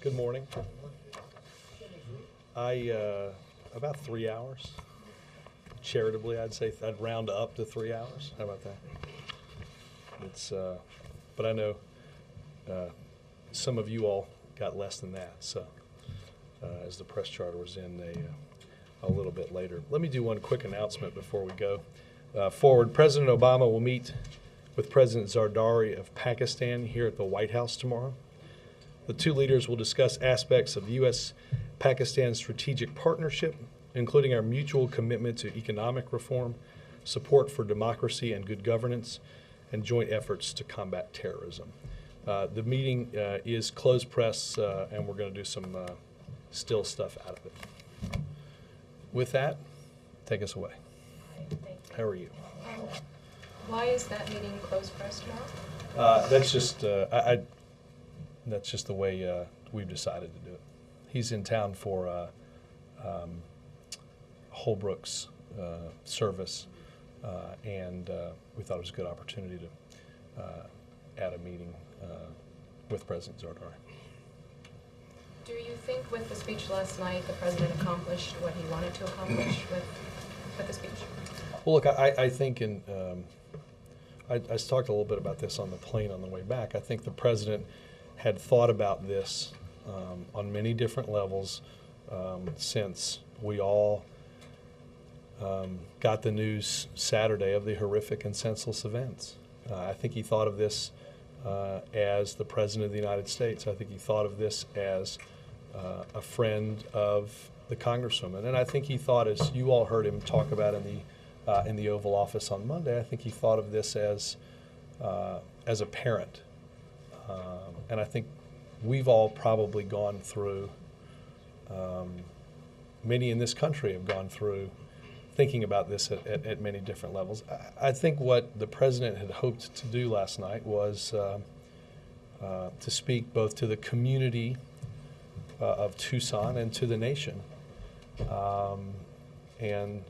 Good morning. About 3 hours. Charitably, I'd say I'd round up to 3 hours. How about that? It's, but I know some of you all got less than that. So, as the press charter was in a little bit later. Let me do one quick announcement before we go forward. President Obama will meet with President Zardari of Pakistan here at the White House tomorrow. The two leaders will discuss aspects of U.S.-Pakistan strategic partnership, including our mutual commitment to economic reform, support for democracy and good governance, and joint efforts to combat terrorism. The meeting is closed press, and we're going to do some still stuff out of it. With that, take us away. How are you? Why is that meeting closed press tomorrow? That's just that's just the way we've decided to do it. He's in town for Holbrook's service, and we thought it was a good opportunity to add a meeting with President Zardari. Do you think with the speech last night the president accomplished what he wanted to accomplish with the speech? Well, look, I think I talked a little bit about this on the plane on the way back. I think the president had thought about this on many different levels since we all got the news Saturday of the horrific and senseless events. I think he thought of this as the President of the United States. I think he thought of this as a friend of the Congresswoman. And I think he thought, as you all heard him talk about in the Oval Office on Monday, I think he thought of this as a parent. And I think we've all probably gone through, many in this country have gone through thinking about this at many different levels. I think what the president had hoped to do last night was to speak both to the community of Tucson and to the nation. And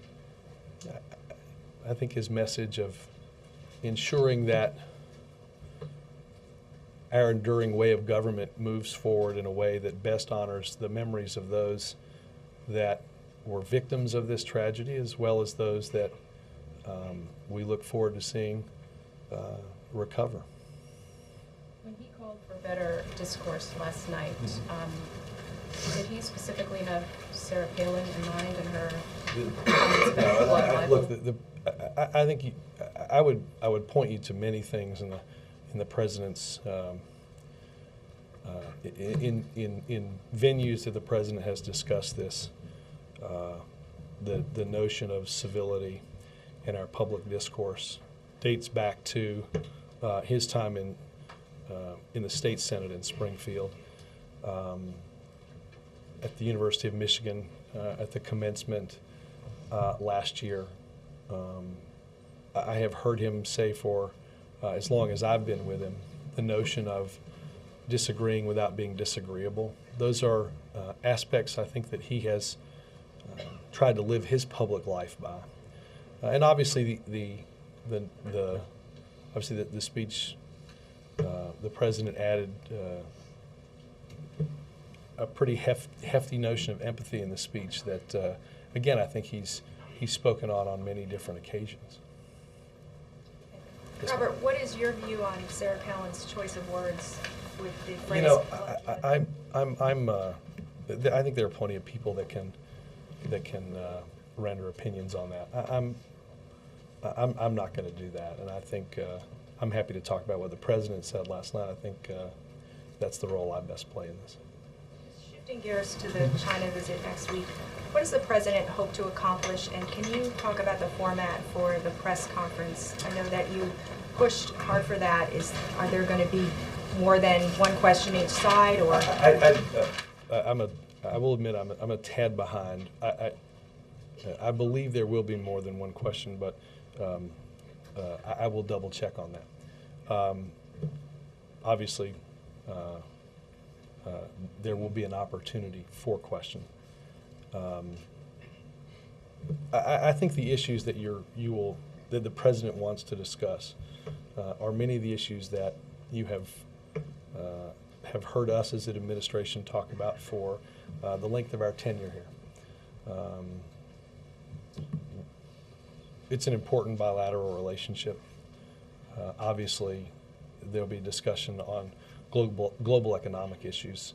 I think his message of ensuring that our enduring way of government moves forward in a way that best honors the memories of those that were victims of this tragedy, as well as those that we look forward to seeing recover. When he called for better discourse last night, did he specifically have Sarah Palin in mind and her comments about blood libel? Look, I think I would point you to many things in the president's in venues that the president has discussed this. The notion of civility in our public discourse dates back to his time in the state senate in Springfield, at the University of Michigan, at the commencement last year. I have heard him say for as long as I've been with him, the notion of disagreeing without being disagreeable. Those are aspects I think that he has tried to live his public life by. And obviously the speech, the president added a pretty hefty notion of empathy in the speech that, again, I think he's spoken on many different occasions. Robert, what is your view on Sarah Palin's choice of words with the phrase? I think there are plenty of people that can render opinions on that. I'm not going to do that, and I think I'm happy to talk about what the president said last night. I think that's the role I best play in this. Shifting gears to the China visit next week, what does the president hope to accomplish, and can you talk about the format for the press conference? I know that you pushed hard for that. Are there going to be more than one question each side, or? I will admit I'm a tad behind. I believe there will be more than one question, but I will double check on that. Obviously, there will be an opportunity for question. I think the issues that that the president wants to discuss are many of the issues that you have have heard us as an administration talk about for the length of our tenure here. It's an important bilateral relationship. Obviously, there'll be discussion on global economic issues,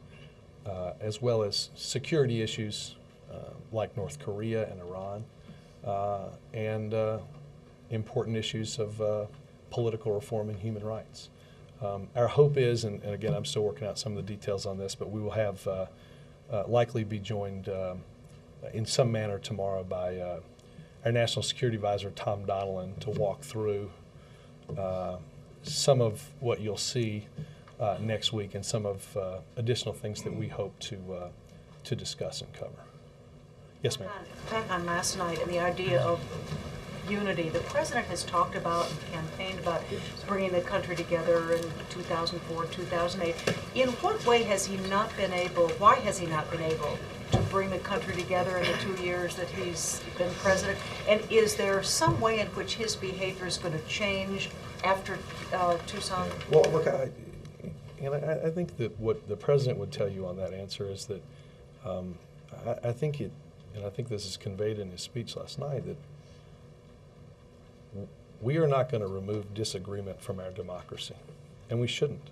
as well as security issues like North Korea and Iran, and important issues of political reform and human rights. Our hope is, and again, I'm still working out some of the details on this, but we will have likely be joined in some manner tomorrow by our National Security Advisor, Tom Donilon, to walk through some of what you'll see next week and some of additional things that we hope to discuss and cover. Yes, ma'am. Back on last night and the idea of unity. The president has talked about and campaigned about bringing the country together in 2004, 2008. In what way has he not been able, why has he not been able to bring the country together in the 2 years that he's been president? And is there some way in which his behavior is going to change after Tucson? Well, look, I think that what the president would tell you on that answer is that I think it, and I think this is conveyed in his speech last night, that we are not going to remove disagreement from our democracy, and we shouldn't.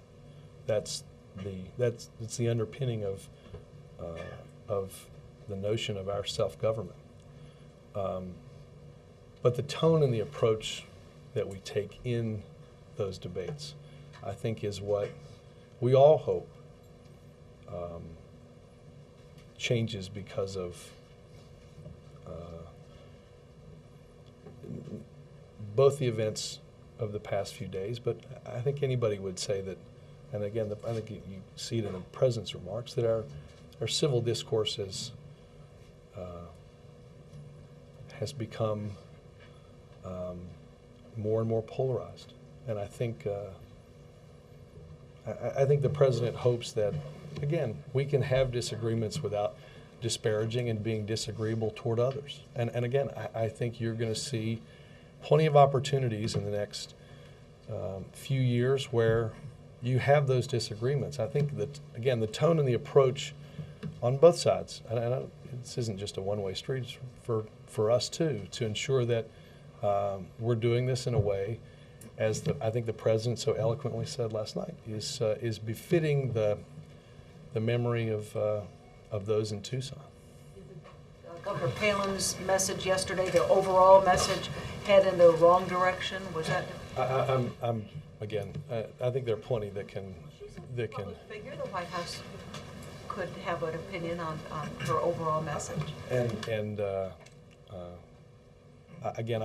It's the underpinning of the notion of our self-government. But the tone and the approach that we take in those debates, I think, is what we all hope changes because of both the events of the past few days, but I think anybody would say that, and again, I think you see it in the president's remarks, that our civil discourse has become more and more polarized. And I think the president hopes that, again, we can have disagreements without disparaging and being disagreeable toward others. And again, I think you're going to see plenty of opportunities in the next few years where you have those disagreements. I think that, again, the tone and the approach on both sides, and this isn't just a one-way street, it's for us too, to ensure that we're doing this in a way, as I think the president so eloquently said last night, is befitting the memory of those in Tucson. Governor Palin's message yesterday, the overall message, head in the wrong direction? Was that? I think there are plenty that can. Public figure, the White House could have an opinion on her overall message. Again,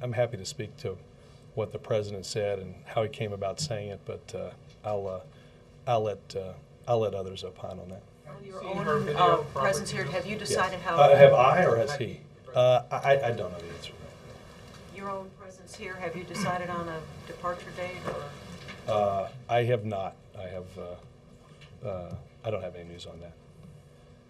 I'm happy to speak to what the president said and how he came about saying it, but I'll let others opine on that. Your own presence here, have you decided how? Have I, or has he? I don't know the answer. Your own presence here, have you decided on a departure date, or? I have not. I don't have any news on that.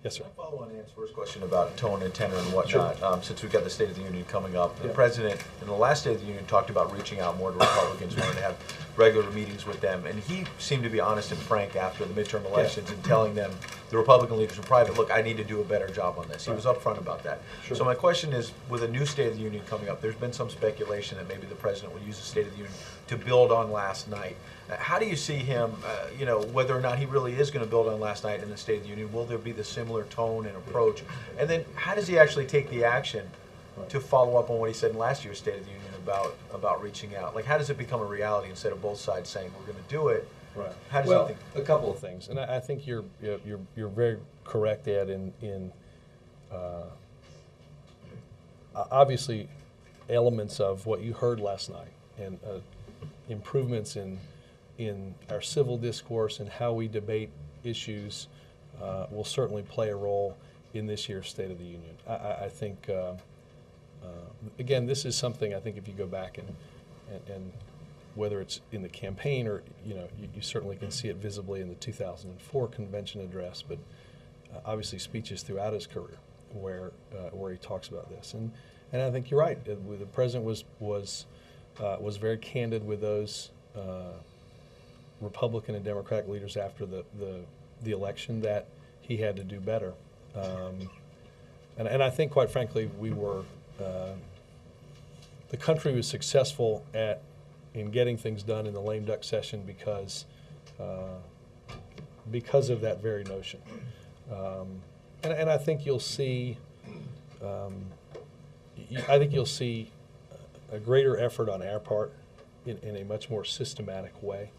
Yes, sir. Can I follow on Ann's first question about tone and tenor and whatnot? Since we've got the State of the Union coming up, the president in the last State of the Union talked about reaching out more to Republicans, wanted to have regular meetings with them, and he seemed to be honest and frank after the midterm elections and telling them, the Republican leaders in private, look, I need to do a better job on this. He was upfront about that. Sure. So my question is, with a new State of the Union coming up, there's been some speculation that maybe the president will use the State of the Union to build on last night. How do you see him, whether or not he really is going to build on last night in the State of the Union? Will there be the similar tone and approach? And then how does he actually take the action to follow up on what he said in last year's State of the Union about reaching out? Like, how does it become a reality instead of both sides saying we're going to do it? Right. How does well, he think? A couple of things, and I think you're very correct, Ed, in obviously elements of what you heard last night and improvements in our civil discourse and how we debate issues will certainly play a role in this year's State of the Union. I think, again, this is something I think if you go back and whether it's in the campaign or, you certainly can see it visibly in the 2004 convention address, but obviously speeches throughout his career where he talks about this. And I think you're right. The president was very candid with those Republican and Democratic leaders after the election that he had to do better. And I think, quite frankly, we were, the country was successful in getting things done in the lame duck session because of that very notion. And I think you'll see, you'll see a greater effort on our part in a much more systematic way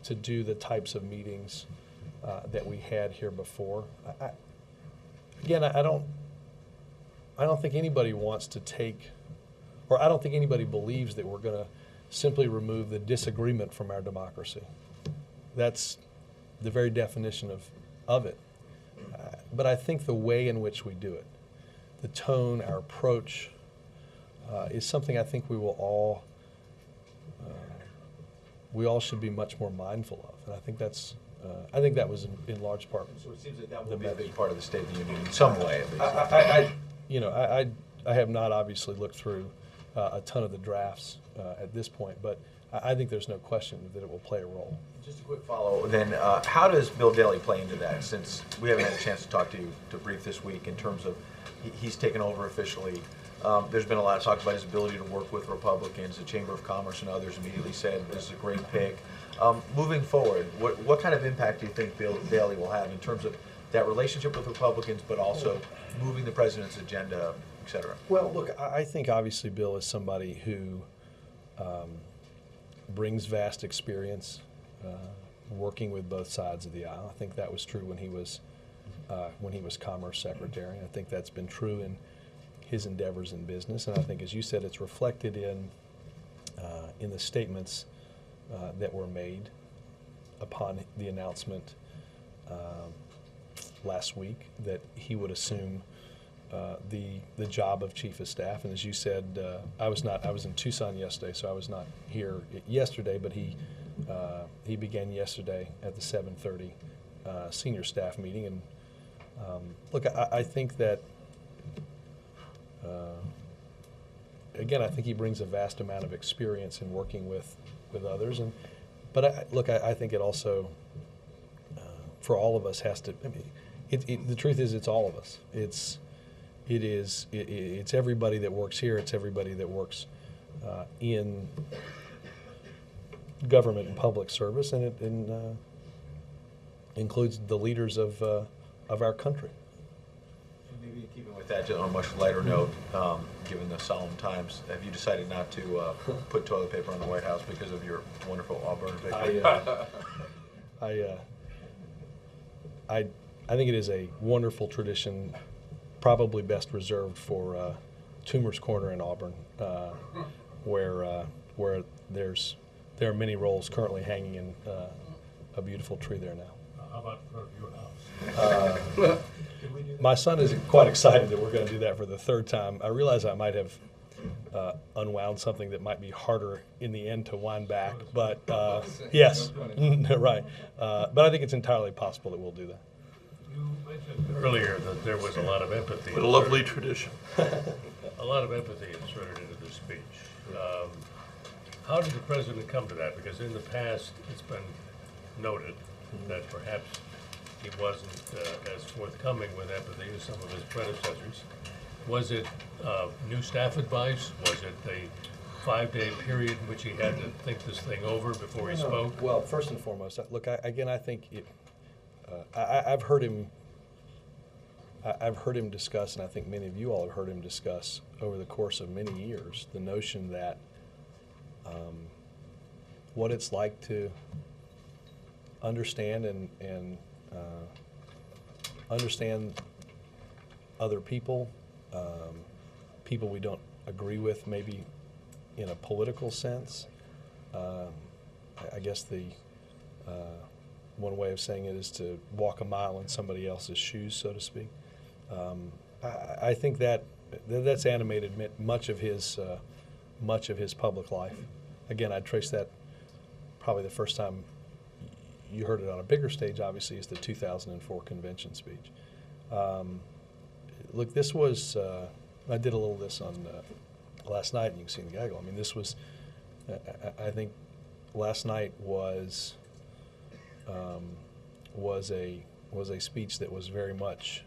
to do the types of meetings that we had here before. I don't think anybody wants to take, or I don't think anybody believes that we're going to simply remove the disagreement from our democracy. That's the very definition of it. But I think the way in which we do it, the tone, our approach, is something I think we all should be much more mindful of. And I think that was in large part. So it seems that will be a big part of the State of the Union in some way, at least. I have not obviously looked through a ton of the drafts at this point, but I think there's no question that it will play a role. Just a quick follow, then, how does Bill Daley play into that, since we haven't had a chance to talk to you to brief this week in terms of he's taken over officially? There's been a lot of talk about his ability to work with Republicans. The Chamber of Commerce and others immediately said this is a great pick. Moving forward, what kind of impact do you think Bill Daley will have in terms of that relationship with Republicans, but also moving the president's agenda, et cetera? Well, look, I think obviously Bill is somebody who brings vast experience working with both sides of the aisle. I think that was true when he was Commerce Secretary. I think that's been true in his endeavors in business, and I think, as you said, it's reflected in the statements that were made upon the announcement last week that he would assume the job of Chief of Staff. And as you said, I was in Tucson yesterday, so I was not here yesterday, but he began yesterday at the 7:30 senior staff meeting. And look, I think that again, I think he brings a vast amount of experience in working with others. But I think it also, for all of us, has to. I mean, the truth is, it's all of us. It's everybody that works here. It's everybody that works in government and public service, and it includes the leaders of our country. Maybe keeping with that, just on a much lighter note, given the solemn times, have you decided not to put toilet paper on the White House because of your wonderful Auburn victory? I think it is a wonderful tradition, probably best reserved for Toomer's Corner in Auburn, where there are many rolls currently hanging in a beautiful tree there now. How about in front of your house? My son is quite excited that we're going to do that for the third time. I realize I might have unwound something that might be harder in the end to wind back, but yes, right. But I think it's entirely possible that we'll do that. You mentioned earlier that there was a lot of empathy. What a lovely tradition. A lot of empathy inserted into the speech. How did the president come to that? Because in the past, it's been noted that perhaps he wasn't as forthcoming with empathy as some of his predecessors. Was it new staff advice? Was it a 5-day period in which he had to think this thing over before he spoke? Well, first and foremost, look, I think I've heard him discuss, and I think many of you all have heard him discuss over the course of many years, the notion that what it's like to understand and understand other people, people we don't agree with, maybe in a political sense. I guess the one way of saying it is to walk a mile in somebody else's shoes, so to speak. I think that's animated much of his public life. Again, I'd trace that probably the first time you heard it on a bigger stage, obviously, is the 2004 convention speech. Look, this was, I did a little of this on last night, and you can see in the gaggle. I mean, this was, I think last night was was a speech that was very much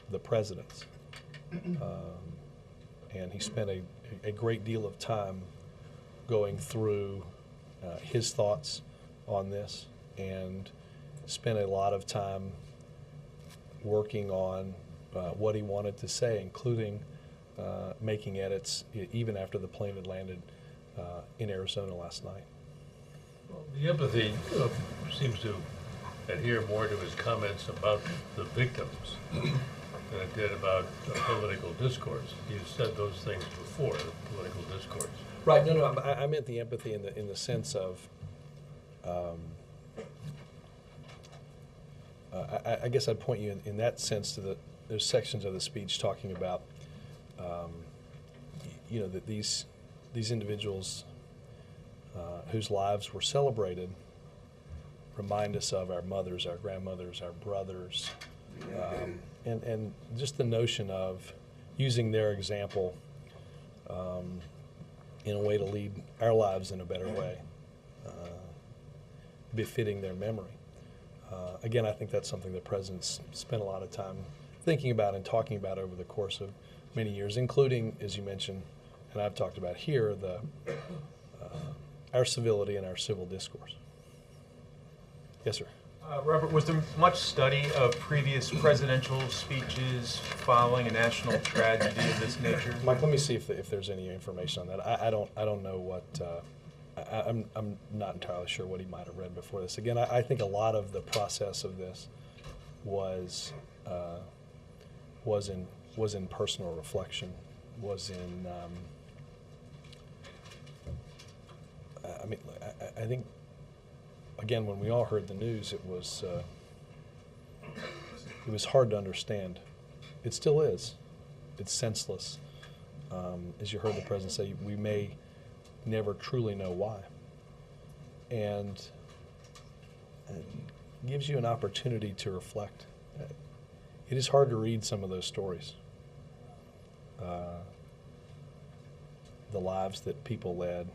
the president's, and he spent a great deal of time going through his thoughts on this, and spent a lot of time working on what he wanted to say, including making edits even after the plane had landed in Arizona last night. Well, the empathy seems to adhere more to his comments about the victims than it did about political discourse. You said those things before, the political discourse. Right. No. I meant the empathy in the sense of. I guess I'd point you in that sense to there's sections of the speech talking about, that these individuals whose lives were celebrated remind us of our mothers, our grandmothers, our brothers, and just the notion of using their example in a way to lead our lives in a better way, befitting their memory. Again, I think that's something the President's spent a lot of time thinking about and talking about over the course of many years, including, as you mentioned, and I've talked about here, our civility and our civil discourse. Yes, sir. Robert, was there much study of previous presidential speeches following a national tragedy of this nature? Mike, let me see if there's any information on that. I don't know what. I'm not entirely sure what he might have read before this. Again, I think a lot of the process of this was in personal reflection, was in. I think. Again, when we all heard the news, it was hard to understand. It still is. It's senseless. As you heard the President say, we may never truly know why. And it gives you an opportunity to reflect. It is hard to read some of those stories. The lives that people led,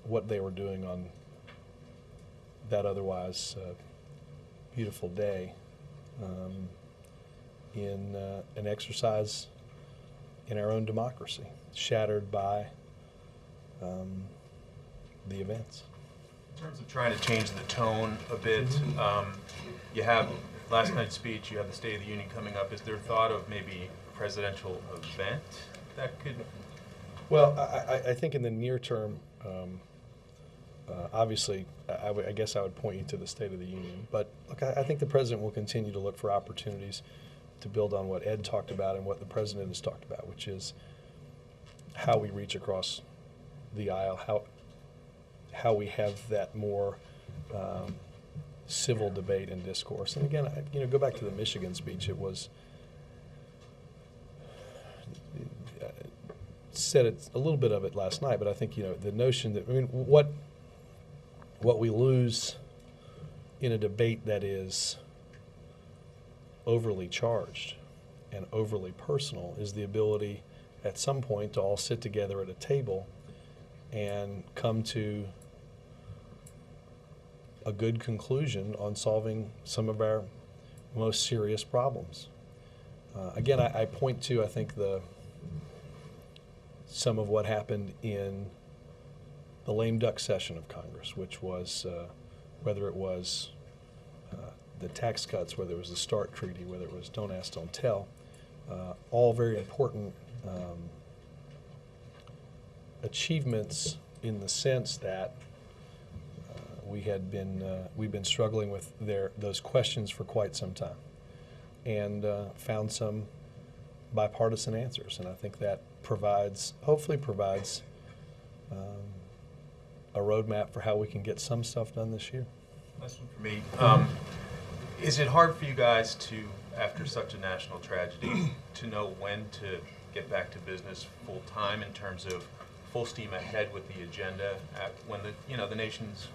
what they were doing on that otherwise beautiful day, in an exercise in our own democracy, shattered by the events. In terms of trying to change the tone a bit, you have last night's speech, you have the State of the Union coming up. Is there thought of maybe a presidential event that could? Well, I think in the near term, obviously, I guess I would point you to the State of the Union. But look, I think the President will continue to look for opportunities to build on what Ed talked about and what the President has talked about, which is how we reach across the aisle, how we have that more civil debate and discourse. And again, go back to the Michigan speech. It was said it a little bit of it last night, but I think the notion that what we lose in a debate that is overly charged and overly personal is the ability at some point to all sit together at a table and come to a good conclusion on solving some of our most serious problems. Again, I point to, I think, some of what happened in the lame duck session of Congress, which was whether it was the tax cuts, whether it was the START treaty, whether it was Don't Ask, Don't Tell, all very important achievements in the sense that we've been struggling with those questions for quite some time, and found some bipartisan answers, and I think that hopefully provides a roadmap for how we can get some stuff done this year. Last one for me. Is it hard for you guys to, after such a national tragedy, to know when to get back to business full time in terms of full steam ahead with the agenda when the nation's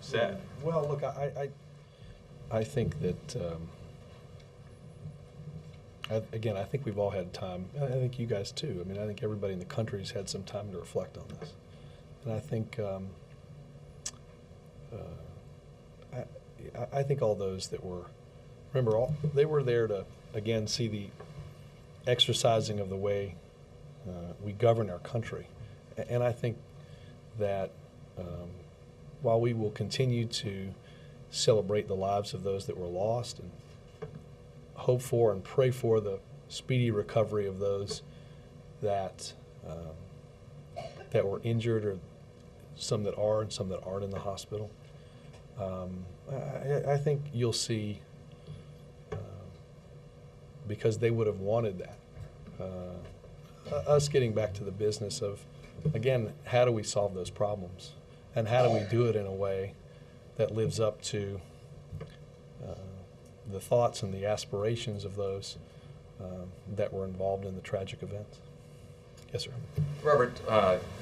set? Well, look, I think that again, I think we've all had time. I think you guys too. I mean, I think everybody in the country's had some time to reflect on this. And I think I think all those that were, remember, they were there to, again, see the exercising of the way we govern our country. And I think that while we will continue to celebrate the lives of those that were lost and hope for and pray for the speedy recovery of those that that were injured, or some that are and some that aren't in the hospital, I think you'll see, because they would have wanted that, us getting back to the business of, again, how do we solve those problems? And how do we do it in a way that lives up to the thoughts and the aspirations of those that were involved in the tragic events? Yes, sir. Robert,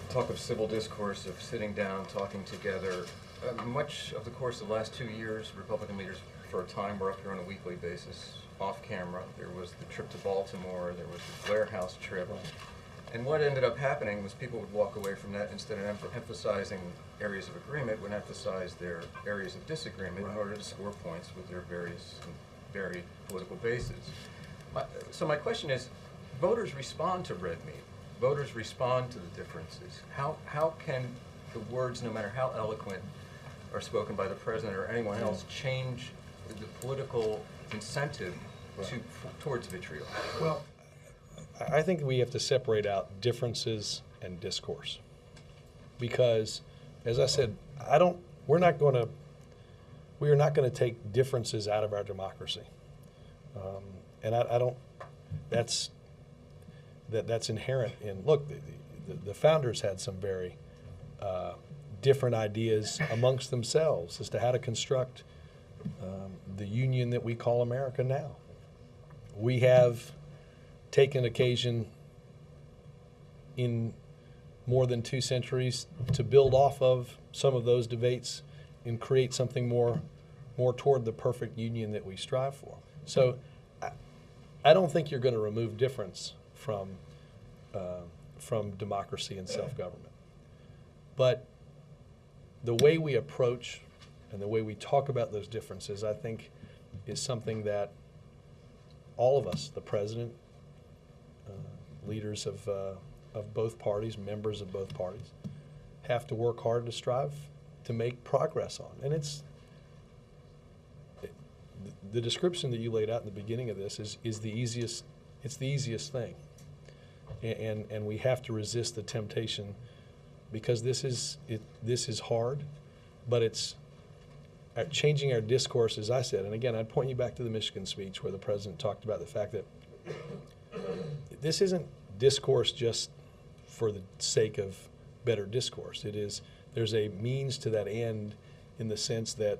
talk of civil discourse, of sitting down, talking together. Much of the course of the last 2 years, Republican leaders, for a time, were up here on a weekly basis, off camera. There was the trip to Baltimore, there was the Blair House trip. And what ended up happening was people would walk away from that, instead of emphasizing areas of agreement, would emphasize their areas of disagreement in order to score points with their various and varied political bases. So my question is, voters respond to red meat. Voters respond to the differences. How can the words, no matter how eloquent, are spoken by the president or anyone else, change the political incentive towards vitriol? Well, I think we have to separate out differences and discourse, because, as I said, we are not going to take differences out of our democracy, and I don't. That's inherent in. Look, the founders had some very different ideas amongst themselves as to how to construct the union that we call America now. We have taken occasion in more than 2 centuries to build off of some of those debates and create something more toward the perfect union that we strive for. So I don't think you're going to remove difference from democracy and self-government. But the way we approach and the way we talk about those differences, I think, is something that all of us, the president, leaders of both parties, members of both parties, have to work hard to strive to make progress on. And the description that you laid out in the beginning of this is the easiest. It's the easiest thing, and we have to resist the temptation, because this is hard, but it's changing our discourse, as I said. And again, I'd point you back to the Michigan speech where the president talked about the fact that this isn't discourse just for the sake of better discourse. There's a means to that end, in the sense that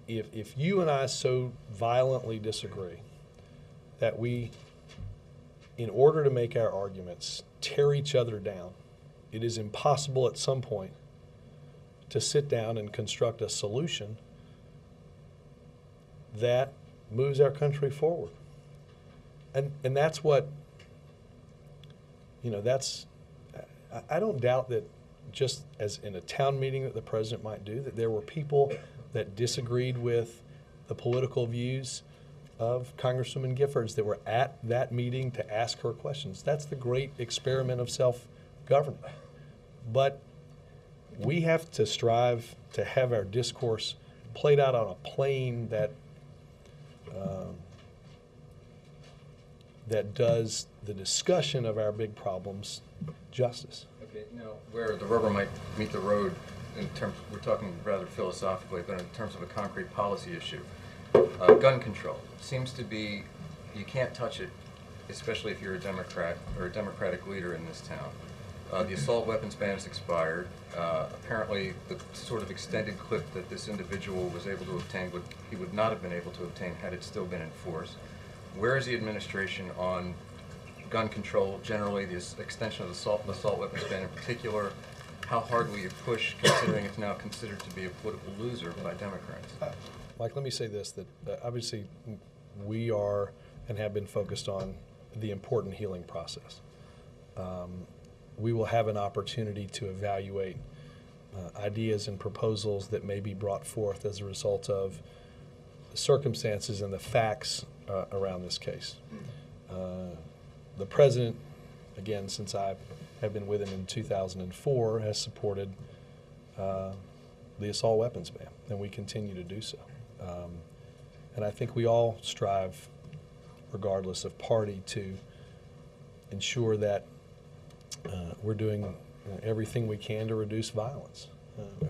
if you and I so violently disagree that we, in order to make our arguments, tear each other down, it is impossible at some point to sit down and construct a solution that moves our country forward. And that's what, I don't doubt that, just as in a town meeting that the president might do, that there were people that disagreed with the political views of Congresswoman Giffords that were at that meeting to ask her questions. That's the great experiment of self-government. But we have to strive to have our discourse played out on a plane that does the discussion of our big problems justice. Okay, now, where the rubber might meet the road, in terms, we're talking rather philosophically, but in terms of a concrete policy issue, gun control seems to be, you can't touch it, especially if you're a Democrat or a Democratic leader in this town. The assault weapons ban has expired. Apparently, the sort of extended clip that this individual was able to obtain, he would not have been able to obtain had it still been in force. Where is the administration on gun control generally, this extension of the assault weapons ban in particular? How hard will you push, considering it's now considered to be a political loser by Democrats? Mike, let me say this, that obviously we are and have been focused on the important healing process. we will have an opportunity to evaluate ideas and proposals that may be brought forth as a result of the circumstances and the facts around this case. The president, again, since I have been with him in 2004, has supported the assault weapons ban, and we continue to do so. And I think we all strive, regardless of party, to ensure that we're doing everything we can to reduce violence.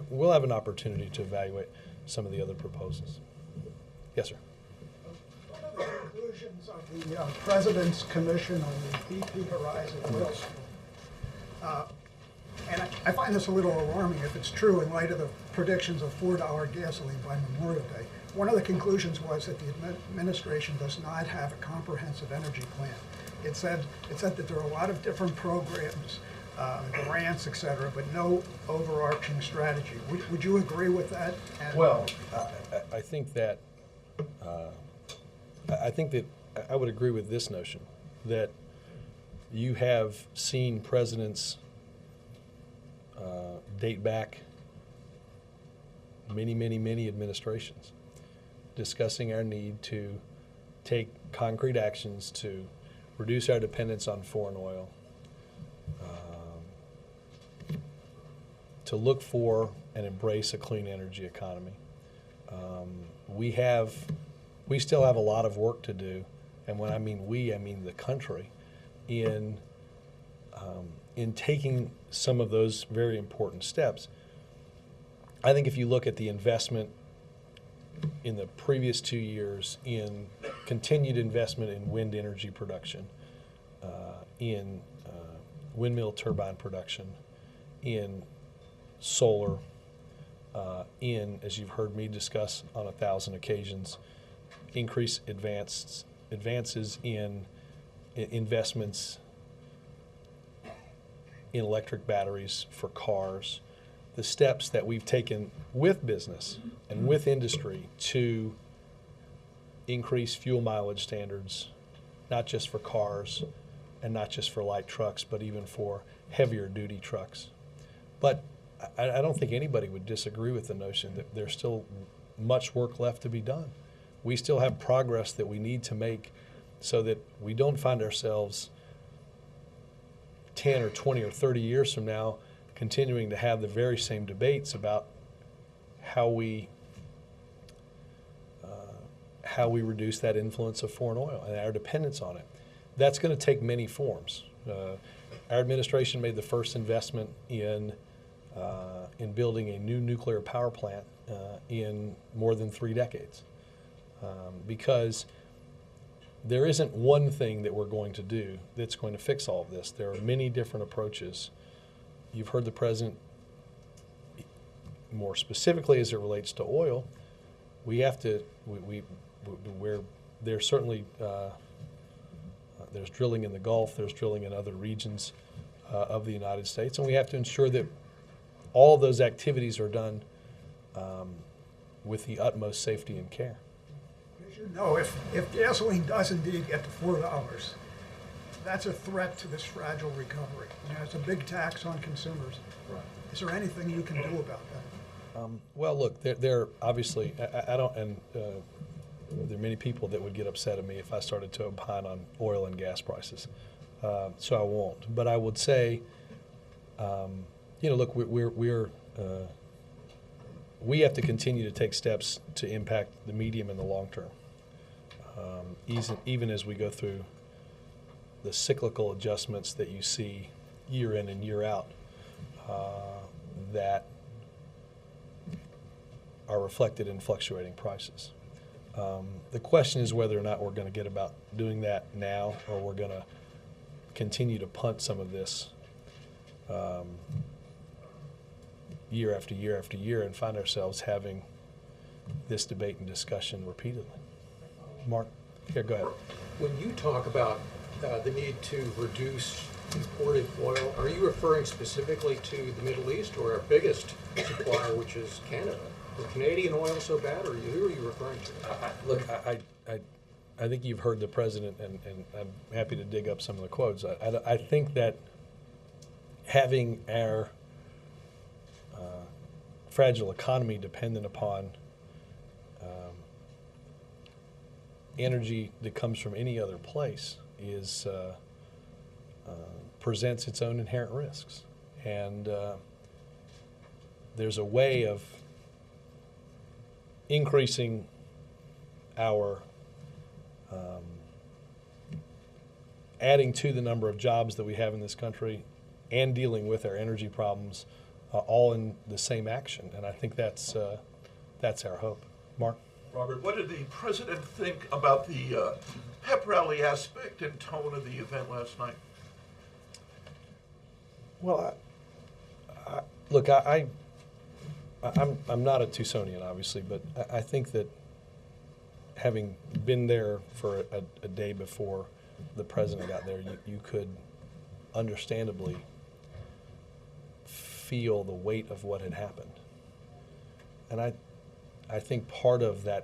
We'll have an opportunity to evaluate some of the other proposals. Yes, sir. One of the conclusions of the President's Commission on the BP Horizon oil spill, and I find this a little alarming if it's true in light of the predictions of $4 gasoline by Memorial Day. One of the conclusions was that the administration does not have a comprehensive energy plan. It said that there are a lot of different programs, grants, et cetera, but no overarching strategy. Would you agree with that? And Well, I think that I would agree with this notion that you have seen presidents date back many administrations discussing our need to take concrete actions to reduce our dependence on foreign oil, to look for and embrace a clean energy economy. We still have a lot of work to do, and when I mean we, I mean the country, in taking some of those very important steps. I think if you look at the investment in the previous 2 years in continued investment in wind energy production, in windmill turbine production, in solar, in, as you've heard me discuss on 1,000 occasions, increased advances in investments in electric batteries for cars, the steps that we've taken with business and with industry to increase fuel mileage standards, not just for cars and not just for light trucks, but even for heavier duty trucks. But I don't think anybody would disagree with the notion that there's still much work left to be done. We still have progress that we need to make so that we don't find ourselves 10 or 20 or 30 years from now continuing to have the very same debates about how we reduce that influence of foreign oil and our dependence on it. That's going to take many forms. Our administration made the first investment in building a new nuclear power plant in more than 3 decades, because there isn't one thing that we're going to do that's going to fix all of this. There are many different approaches. You've heard the president, more specifically as it relates to oil, we have to, there's certainly, there's drilling in the Gulf, there's drilling in other regions of the United States, and we have to ensure that all of those activities are done with the utmost safety and care. as you know, if gasoline does indeed get to $4, that's a threat to this fragile recovery. You know, it's a big tax on consumers. Right. Is there anything you can do about that? Well, look, there obviously, I don't, and there are many people that would get upset at me if I started to opine on oil and gas prices, so I won't. But I would say, you know, look, we have to continue to take steps to impact the medium and the long term, even as we go through the cyclical adjustments that you see year in and year out, that are reflected in fluctuating prices. The question is whether or not we're going to get about doing that now, or we're going to continue to punt some of this year after year after year and find ourselves having this debate and discussion repeatedly. Mark, here, go ahead. When you talk about the need to reduce imported oil, are you referring specifically to the Middle East or our biggest supplier, which is Canada? Is Canadian oil so bad, or who are you referring to? Look, I think you've heard the president, and I'm happy to dig up some of the quotes. I think that having our fragile economy dependent upon energy that comes from any other place is presents its own inherent risks. And there's a way of increasing our adding to the number of jobs that we have in this country and dealing with our energy problems all in the same action. And I think that's our hope. Mark? Robert, what did the president think about the pep rally aspect and tone of the event last night? Well, look, I'm not a Tucsonian, obviously, but I think that having been there for a day before the president got there, you could understandably feel the weight of what had happened. And I think part of the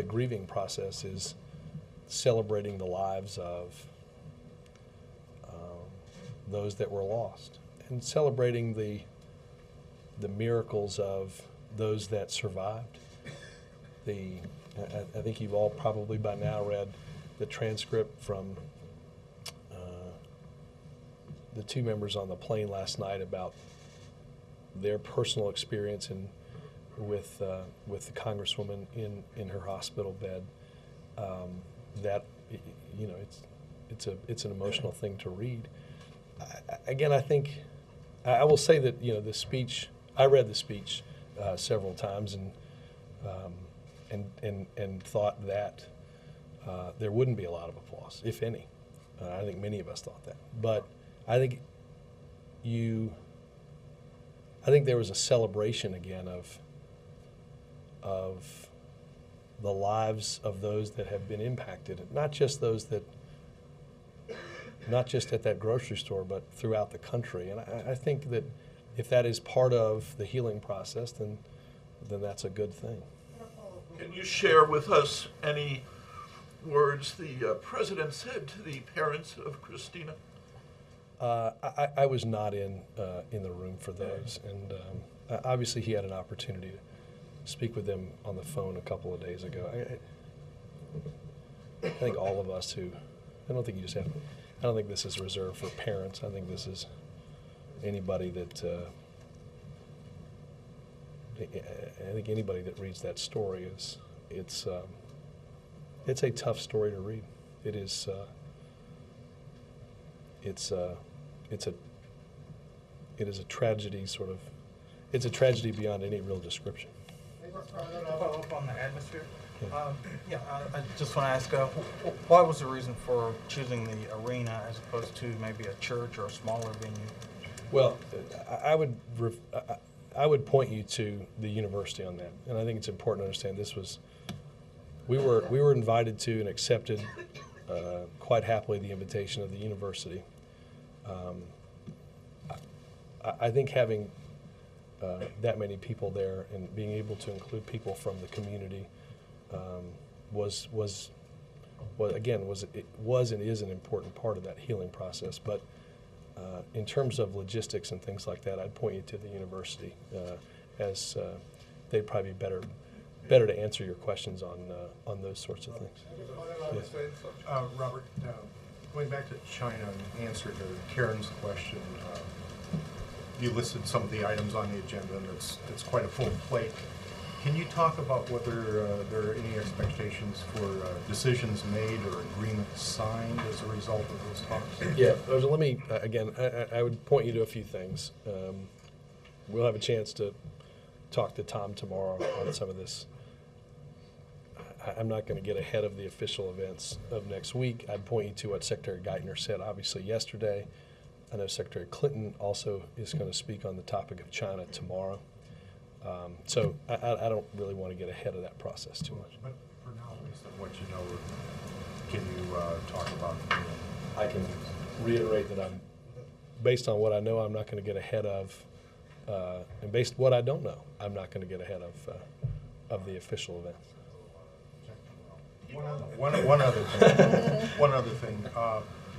grieving process is celebrating the lives of those that were lost and celebrating the miracles of those that survived. I think you've all probably by now read the transcript from the two members on the plane last night about their personal experience with the congresswoman in her hospital bed. That it's an emotional thing to read. Again, I think I will say that the speech. I read the speech several times and thought that there wouldn't be a lot of applause, if any. I think many of us thought that, but I think there was a celebration again of the lives of those that have been impacted, not just at that grocery store, but throughout the country. And I think that if that is part of the healing process, then that's a good thing. Can you share with us any words the president said to the parents of Christina? I was not in the room for those, and obviously he had an opportunity to speak with them on the phone a couple of days ago. I think all of us I don't think this is reserved for parents. I think this is anybody that, I think anybody that reads that story it's a tough story to read. It is, it is a tragedy it's a tragedy beyond any real description. Follow up on the atmosphere. I just want to ask, what was the reason for choosing the arena as opposed to maybe a church or a smaller venue? Well, I would point you to the university on that, and I think it's important to understand we were invited to and accepted quite happily the invitation of the university. I think having that many people there and being able to include people from the community was and is an important part of that healing process. But in terms of logistics and things like that, I'd point you to the university as they'd probably be better to answer your questions on those sorts of things. Yes. Robert, going back to China and answer to Karen's question, you listed some of the items on the agenda, and it's quite a full plate. Can you talk about whether there are any expectations for decisions made or agreements signed as a result of those talks? Yeah, let me, again, I would point you to a few things. We'll have a chance to talk to Tom tomorrow on some of this. I'm not going to get ahead of the official events of next week. I'd point you to what Secretary Geithner said, obviously, yesterday. I know Secretary Clinton also is going to speak on the topic of China tomorrow. So I don't really want to get ahead of that process too much. But for now, based on what you know, can you talk about? I can reiterate that based on what I know, I'm not going to get ahead of, and based on what I don't know, I'm not going to get ahead of the official events. One other thing.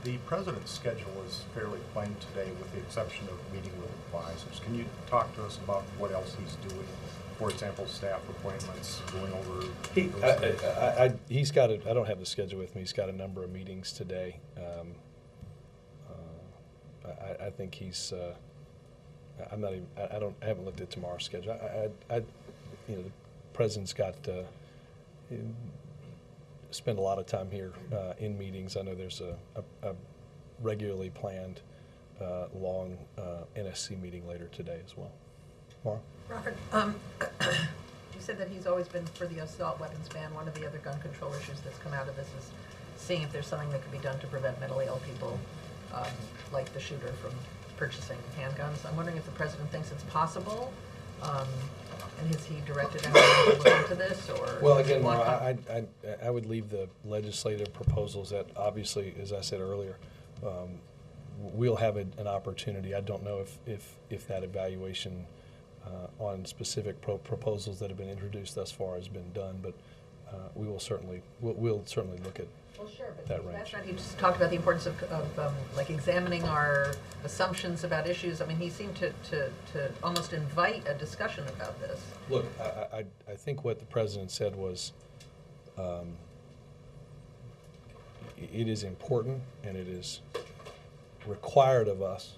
The president's schedule is fairly plain today, with the exception of meeting with advisors. Can you talk to us about what else he's doing? For example, staff appointments, going over those things? He's got I don't have the schedule with me. He's got a number of meetings today. I think he's. I'm not even. I haven't looked at tomorrow's schedule. The president's got. Spend a lot of time here in meetings. I know there's a regularly planned long NSC meeting later today as well. Maura? Robert, you said that he's always been for the assault weapons ban. One of the other gun control issues that's come out of this is seeing if there's something that could be done to prevent mentally ill people, like the shooter, from purchasing handguns. I'm wondering if the president thinks it's possible, and has he directed anyone to look into this, or? Well, again, Maura, I would leave the legislative proposals that, obviously, as I said earlier, we'll have an opportunity. I don't know if that evaluation on specific proposals that have been introduced thus far has been done, but we'll certainly look at Well, sure, but that range. last night he just talked about the importance of like examining our assumptions about issues. I mean, he seemed to almost invite a discussion about this. Look, I think what the president said was it is important and it is required of us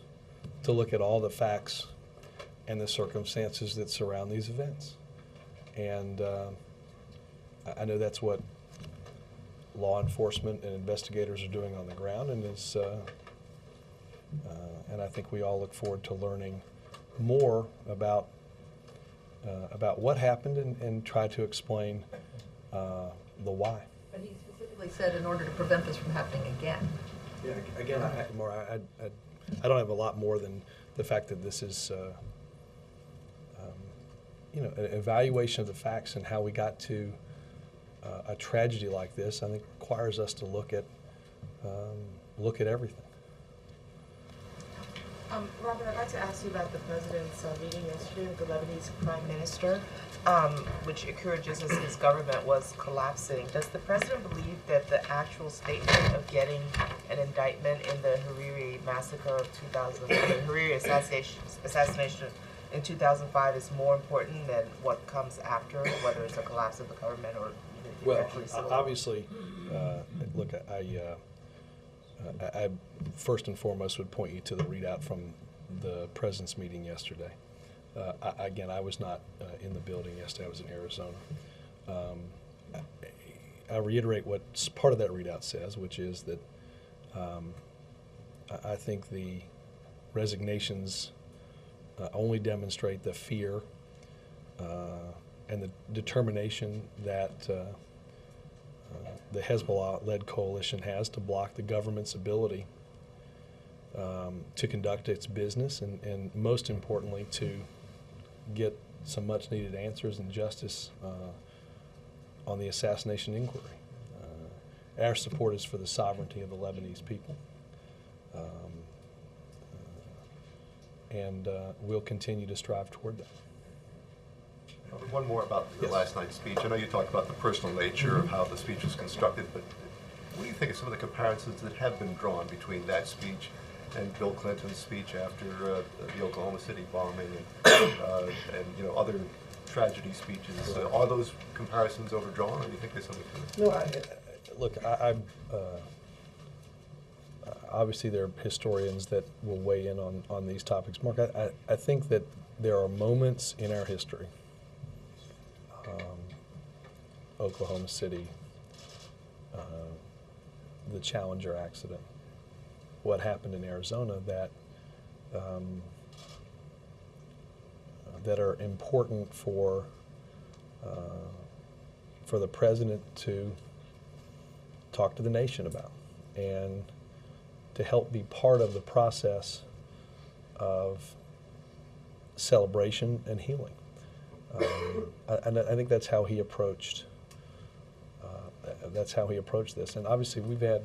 to look at all the facts and the circumstances that surround these events. And I know that's what law enforcement and investigators are doing on the ground, and and I think we all look forward to learning more about what happened and try to explain the why. But he specifically said in order to prevent this from happening again. Yeah, again, Maura, I don't have a lot more than the fact that this is an evaluation of the facts and how we got to a tragedy like this. I think requires us to look at everything. Robert, I'd like to ask you about the president's meeting yesterday with the Lebanese prime minister, which encourages us his government was collapsing. Does the president believe that the actual statement of getting an indictment in the Hariri massacre of 2000, the Hariri assassination in 2005 is more important than what comes after, whether it's a collapse of the government or eventually civil war? Obviously, look, I first and foremost would point you to the readout from the president's meeting yesterday. Again, I was not in the building yesterday. I was in Arizona. I reiterate what part of that readout says, which is that I think the resignations only demonstrate the fear and the determination that the Hezbollah-led coalition has to block the government's ability to conduct its business and most importantly, to get some much-needed answers and justice on the assassination inquiry. Our support is for the sovereignty of the Lebanese people. And we'll continue to strive toward that. One more about the last night's speech. I know you talked about the personal nature of how the speech was constructed, but what do you think of some of the comparisons that have been drawn between that speech and Bill Clinton's speech after the Oklahoma City bombing and other tragedy speeches? Are those comparisons overdrawn, or do you think there's something to it? No, look, obviously there are historians that will weigh in on these topics. Mark, I think that there are moments in our history, Oklahoma City, the Challenger accident, what happened in Arizona, that that are important for the president to talk to the nation about and to help be part of the process of celebration and healing. I think that's how he approached. That's how he approached this, and obviously we've had,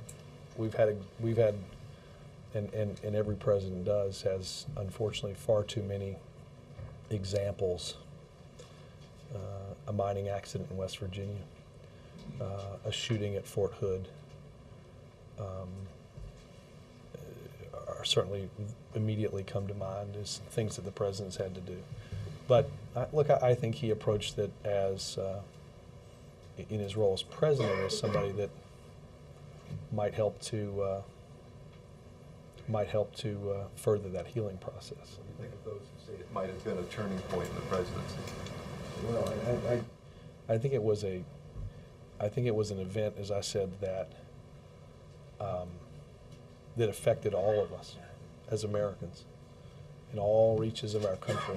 and every president has unfortunately far too many examples. A mining accident in West Virginia, a shooting at Fort Hood, are certainly immediately come to mind as things that the president's had to do. But look, I think he approached it as, in his role as president, as somebody that might help to further that healing process. What do you think of those who say it might have been a turning point in the presidency? Well, I think it was an event, as I said, that that affected all of us as Americans in all reaches of our country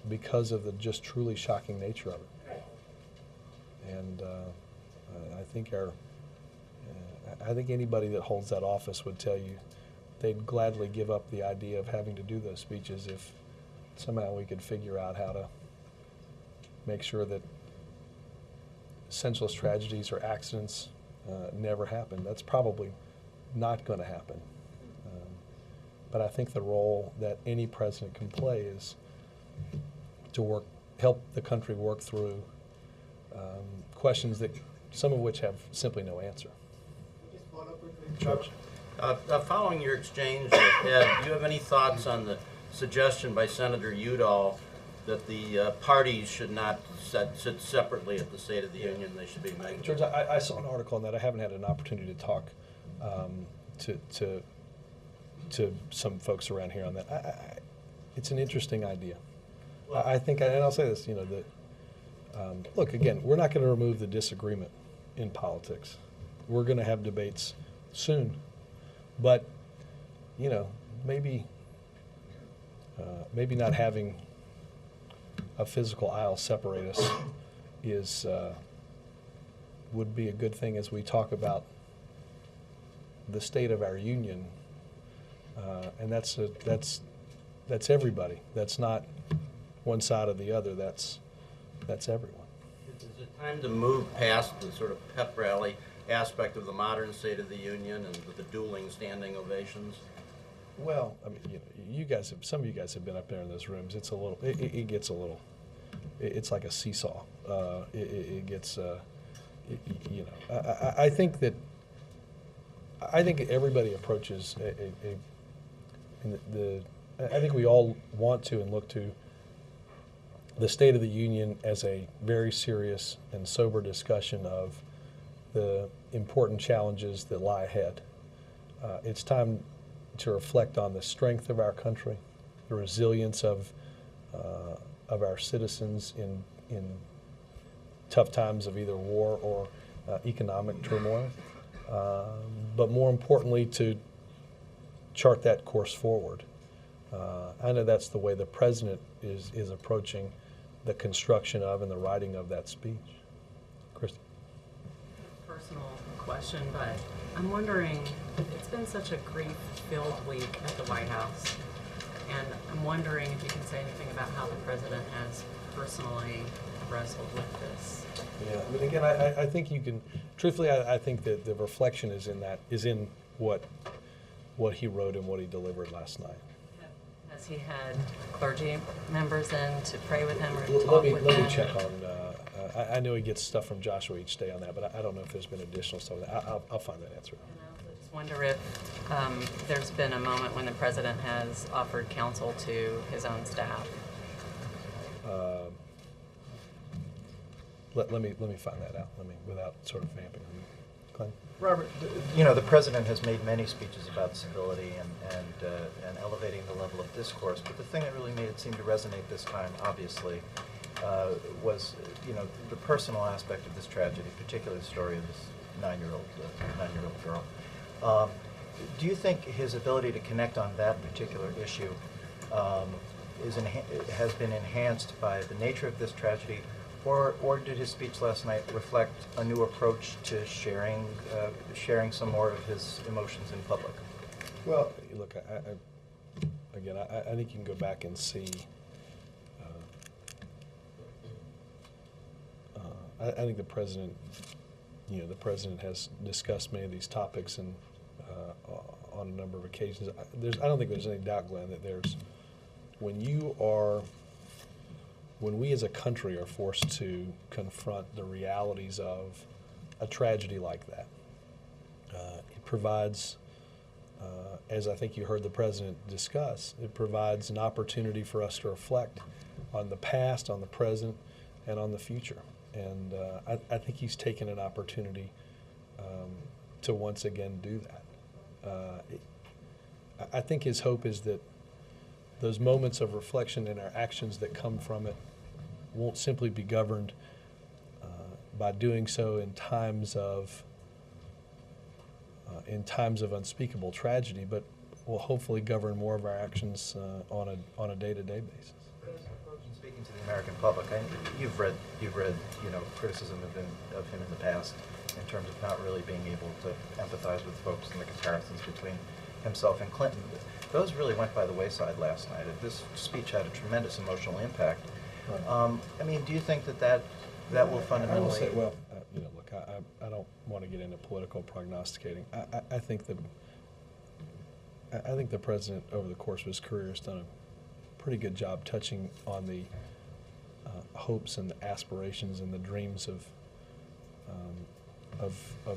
because of the just truly shocking nature of it. And I think anybody that holds that office would tell you they'd gladly give up the idea of having to do those speeches if somehow we could figure out how to make sure that senseless tragedies or accidents never happen. That's probably not going to happen. But I think the role that any president can play is to help the country work through questions that some of which have simply no answer. Judge, following your exchange with Ed, do you have any thoughts on the suggestion by Senator Udall that the parties should not sit separately at the State of the Union? They should be made. George, I saw an article on that. I haven't had an opportunity to talk to some folks around here on that. It's an interesting idea. I think, and I'll say this, look, again, we're not going to remove the disagreement in politics. We're going to have debates soon, but maybe not having a physical aisle separate us would be a good thing as we talk about the state of our union, and that's everybody. That's not one side or the other. That's everyone. Is it time to move past the sort of pep rally aspect of the modern State of the Union and the dueling standing ovations? Well, I mean, some of you guys have been up there in those rooms. It's a little, it gets a little, it's like a seesaw. It gets, I think everybody approaches I think we all want to and look to the State of the Union as a very serious and sober discussion of the important challenges that lie ahead. It's time to reflect on the strength of our country, the resilience of our citizens in tough times of either war or economic turmoil, but more importantly to chart that course forward. I know that's the way the president is approaching the construction of and the writing of that speech. Christy? Personal question, but I'm wondering, it's been such a grief-filled week at the White House, and I'm wondering if you can say anything about how the president has personally wrestled with this. Yeah, but again, I think you can, truthfully, I think that the reflection is in what he wrote and what he delivered last night. Has he had clergy members in to pray with him or to talk with him? Let me check on, I know he gets stuff from Joshua each day on that, but I don't know if there's been additional stuff. I'll find that answer. And I just wonder if there's been a moment when the president has offered counsel to his own staff. Let me find that out. Without sort of vamping. Glenn? Robert, the president has made many speeches about civility and elevating the level of discourse, but the thing that really made it seem to resonate this time, obviously, was the personal aspect of this tragedy, particularly the story of this nine-year-old girl. Do you think his ability to connect on that particular issue has been enhanced by the nature of this tragedy, or did his speech last night reflect a new approach to sharing some more of his emotions in public? Well, look, I think you can go back and see. I think the president has discussed many of these topics and on a number of occasions. I don't think there's any doubt, Glenn, that when we as a country are forced to confront the realities of a tragedy like that, it provides as I think you heard the President discuss, it provides an opportunity for us to reflect on the past, on the present, and on the future. And I think he's taken an opportunity to once again do that. I think his hope is that those moments of reflection and our actions that come from it won't simply be governed by doing so in times of unspeakable tragedy, but will hopefully govern more of our actions on a day-to-day basis. Speaking to the American public, you've read criticism of him in the past in terms of not really being able to empathize with folks and the comparisons between himself and Clinton. Those really went by the wayside last night. This speech had a tremendous emotional impact. Right. I mean, do you think that will fundamentally? I will say, well, look, I don't want to get into political prognosticating. I think the President over the course of his career has done a pretty good job touching on the hopes and the aspirations and the dreams of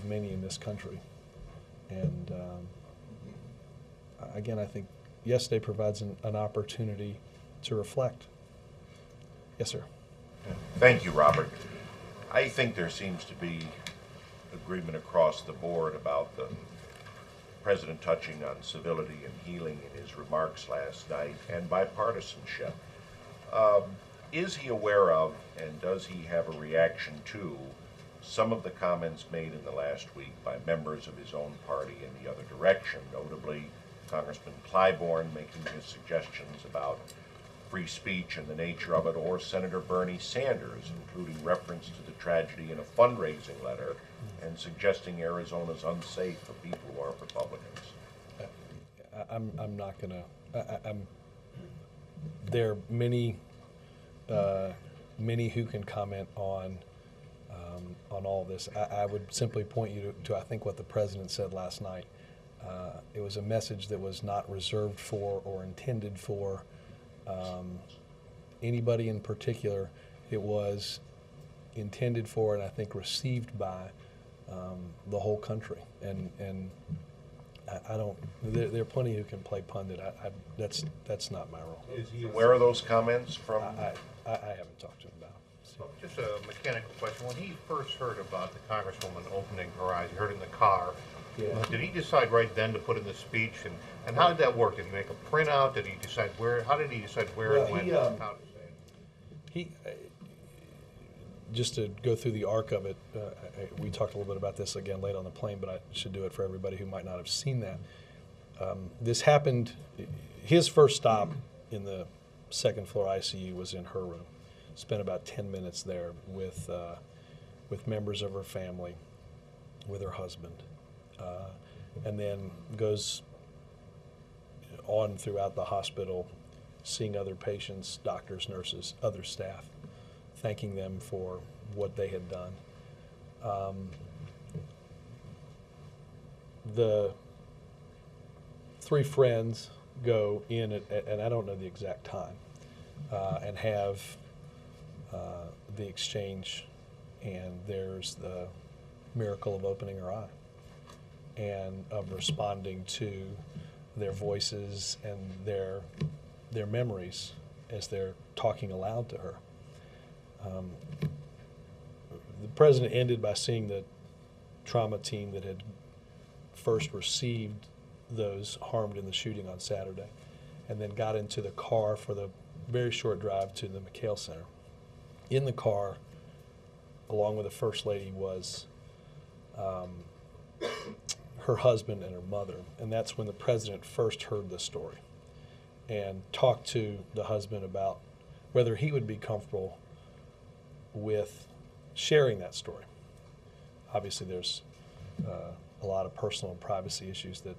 many in this country. And again, I think yesterday provides an opportunity to reflect. Yes, sir. Thank you, Robert. I think there seems to be agreement across the board about the President touching on civility and healing in his remarks last night, and bipartisanship. Is he aware of, and does he have a reaction to, some of the comments made in the last week by members of his own party in the other direction, notably Congressman Clyburn making his suggestions about free speech and the nature of it, or Senator Bernie Sanders, including reference to the tragedy in a fundraising letter and suggesting Arizona's unsafe for people who aren't Republicans? I'm not going to. There are many who can comment on all this. I would simply point you to I think what the President said last night. It was a message that was not reserved for or intended for anybody in particular. It was intended for, and I think received by, the whole country. And I don't. There are plenty who can play pundit. That's not my role. Is he aware of those comments from? I haven't talked to him about it. So just a mechanical question. When he first heard about the Congresswoman opening her eyes, he heard in the car. Yeah. Did he decide right then to put in the speech, and how did that work? Did he make a printout? Did he decide where? How did he decide where and when? How to say it? Just to go through the arc of it, we talked a little bit about this again late on the plane, but I should do it for everybody who might not have seen that. This happened. His first stop in the second floor ICU was in her room. Spent about 10 minutes there with members of her family, with her husband. And then goes on throughout the hospital, seeing other patients, doctors, nurses, other staff, thanking them for what they had done. The three friends go in, and I don't know the exact time, and have the exchange, and there's the miracle of opening her eye and of responding to their voices and their memories as they're talking aloud to her. The President ended by seeing the trauma team that had first received those harmed in the shooting on Saturday, and then got into the car for the very short drive to the McHale Center. In the car, along with the First Lady, was her husband and her mother, and that's when the President first heard the story and talked to the husband about whether he would be comfortable with sharing that story. Obviously, there's a lot of personal and privacy issues that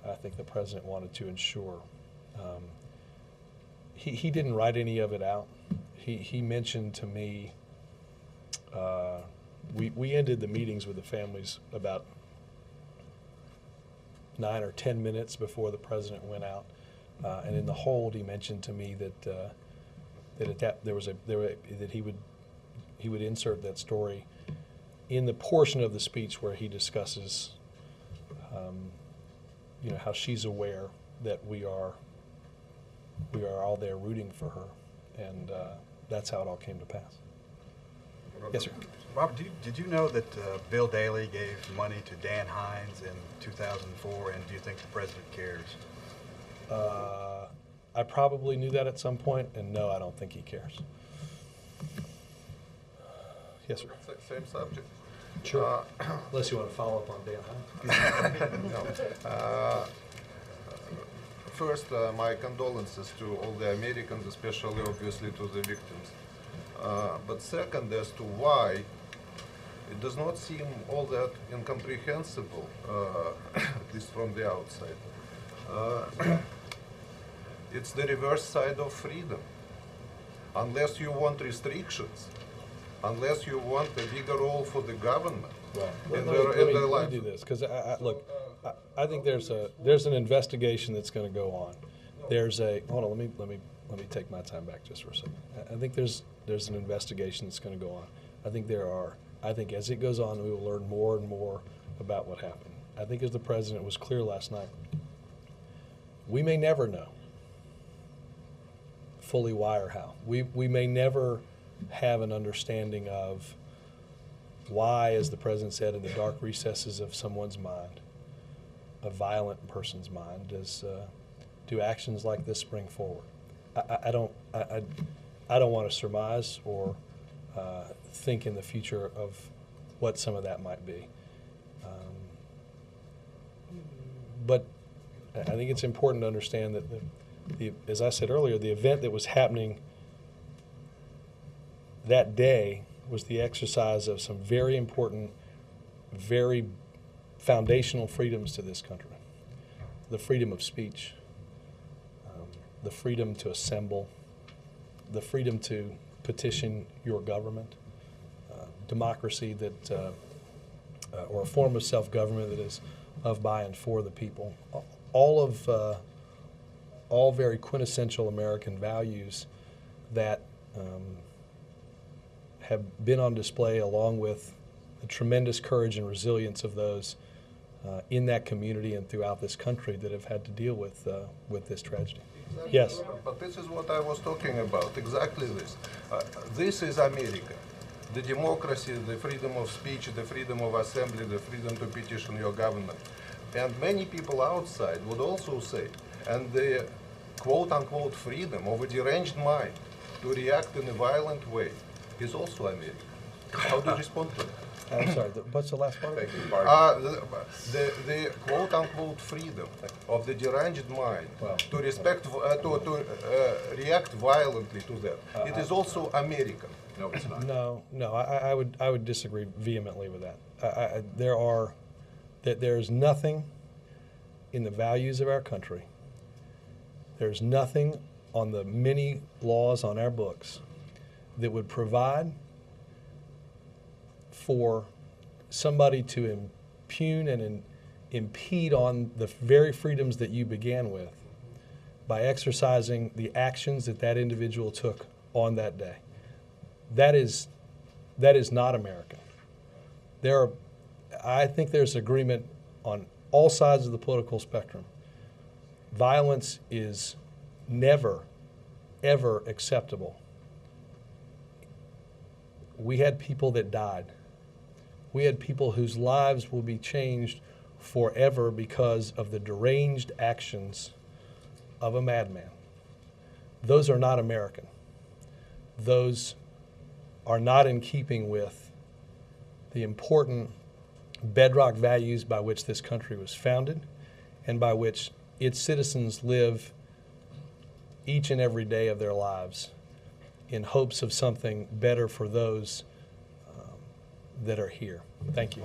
I think the President wanted to ensure. He didn't write any of it out. He mentioned to me, we ended the meetings with the families about 9 or 10 minutes before the President went out, and in the hold, he mentioned to me that that he would insert that story in the portion of the speech where he discusses you know, how she's aware that we are all there rooting for her, and that's how it all came to pass. Yes, sir. Robert, did you know that Bill Daley gave money to Dan Hines in 2004, and do you think the president cares? I probably knew that at some point, and no, I don't think he cares. Yes, sir. Same subject. Sure. Unless you want to follow up on Dan Hines. No. First, my condolences to all the Americans, especially obviously to the victims. But second, as to why, it does not seem all that incomprehensible, at least from the outside. It's the reverse side of freedom. Unless you want restrictions, unless you want a bigger role for the government in their life. Let me do this, because look, I think there's an investigation that's going to go on. Hold on, let me take my time back just for a second. I think there's an investigation that's going to go on. I think as it goes on, we will learn more and more about what happened. I think as the president was clear last night, we may never know fully why or how. We may never have an understanding of why, as the president said, in the dark recesses of someone's mind, a violent person's mind, do actions like this spring forward. I don't want to surmise or think in the future of what some of that might be. But I think it's important to understand that, as I said earlier, the event that was happening that day was the exercise of some very important, very foundational freedoms to this country. The freedom of speech, the freedom to assemble, the freedom to petition your government, democracy that, or a form of self-government that is of, by, and for the people. All very quintessential American values that have been on display, along with the tremendous courage and resilience of those in that community and throughout this country that have had to deal with this tragedy. Exactly. Yes. But this is what I was talking about, exactly this. This is America. The democracy, the freedom of speech, the freedom of assembly, the freedom to petition your government. And many people outside would also say, and the quote-unquote freedom of a deranged mind to react in a violent way is also America. How do you respond to that? I'm sorry, what's the last part of it? The quote-unquote freedom of the deranged mind to respect, to react violently to that. It is also American. No, it's not. No, I would disagree vehemently with that. There's nothing in the values of our country. There's nothing on the many laws on our books that would provide for somebody to impugn and impede on the very freedoms that you began with by exercising the actions that individual took on that day. That is not American. I think there's agreement on all sides of the political spectrum. Violence is never, ever acceptable. We had people that died. We had people whose lives will be changed forever because of the deranged actions of a madman. Those are not American. Those are not in keeping with the important bedrock values by which this country was founded and by which its citizens live each and every day of their lives in hopes of something better for those that are here. Thank you.